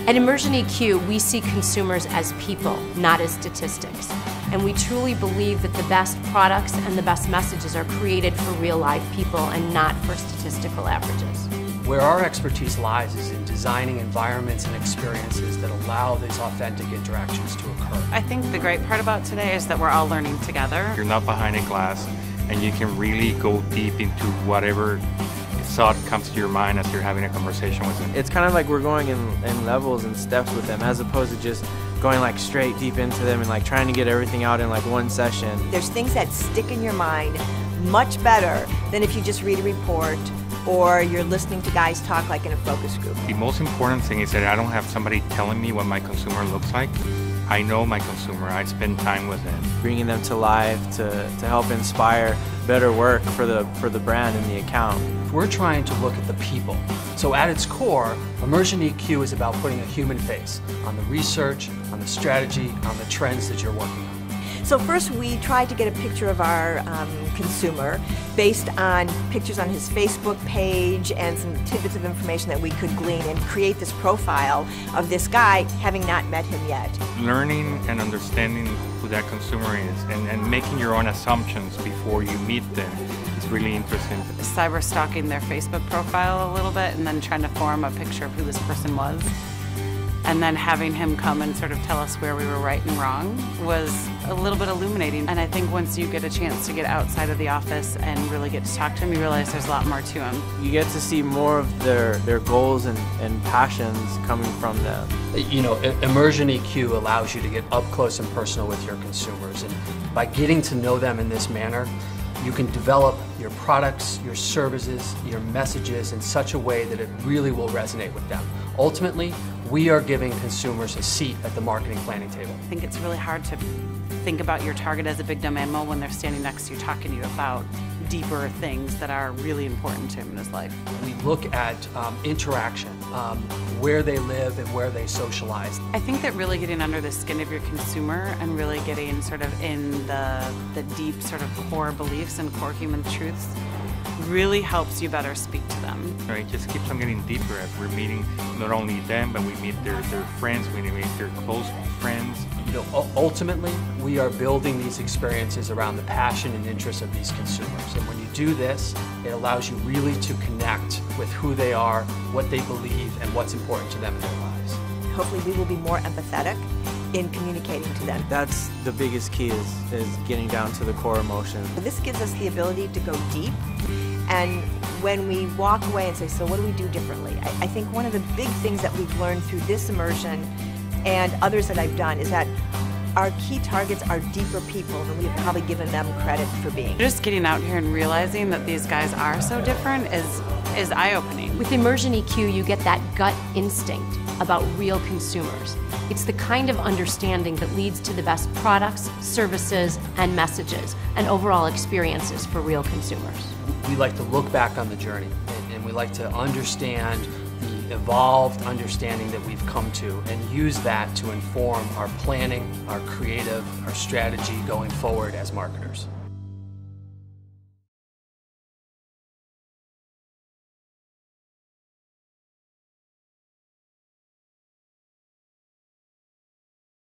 At EmersionEQ, we see consumers as people, not as statistics. And we truly believe that the best products and the best messages are created for real live people and not for statistical averages. Where our expertise lies is in designing environments and experiences that allow these authentic interactions to occur. I think the great part about today is that we're all learning together. You're not behind a glass, and you can really go deep into whatever thought comes to your mind as you're having a conversation with them. It's kind of like we're going in levels and steps with them, as opposed to just going like straight deep into them and like trying to get everything out in like one session. There's things that stick in your mind much better than if you just read a report or you're listening to guys talk like in a focus group. The most important thing is that I don't have somebody telling me what my consumer looks like. I know my consumer, I spend time with them. Bringing them to life to help inspire better work for the brand and the account. We're trying to look at the people. So at its core, EmersionEQ is about putting a human face on the research, on the strategy, on the trends that you're working on. So first we tried to get a picture of our consumer based on pictures on his Facebook page and some tidbits of information that we could glean and create this profile of this guy, having not met him yet. Learning and understanding who that consumer is and making your own assumptions before you meet them is really interesting. Cyber stalking their Facebook profile a little bit and then trying to form a picture of who this person was. And then having him come and sort of tell us where we were right and wrong was a little bit illuminating. And I think once you get a chance to get outside of the office and really get to talk to him, you realize there's a lot more to him. You get to see more of their goals and passions coming from them. You know, EmersionEQ allows you to get up close and personal with your consumers. And by getting to know them in this manner, you can develop your products, your services, your messages in such a way that it really will resonate with them. Ultimately, we are giving consumers a seat at the marketing planning table. I think it's really hard to think about your target as a big dumb animal when they're standing next to you talking to you about deeper things that are really important to him in his life. We look at interaction, where they live and where they socialize. I think that really getting under the skin of your consumer and really getting sort of in the deep sort of core beliefs and core human truths really helps you better speak to them. It just keeps on getting deeper as we're meeting not only them, but we meet their friends, we meet their close friends. You know, ultimately, we are building these experiences around the passion and interests of these consumers. And when you do this, it allows you really to connect with who they are, what they believe, and what's important to them in their lives. Hopefully we will be more empathetic in communicating to them. That's the biggest key is getting down to the core emotions. This gives us the ability to go deep, and when we walk away and say, so what do we do differently? I think one of the big things that we've learned through this immersion and others that I've done is that our key targets are deeper people than we've probably given them credit for being. Just getting out here and realizing that these guys are so different is eye-opening. With EmersionEQ, you get that gut instinct about real consumers. It's the kind of understanding that leads to the best products, services, and messages, and overall experiences for real consumers. We like to look back on the journey, and we like to understand the evolved understanding that we've come to and use that to inform our planning, our creative, our strategy going forward as marketers.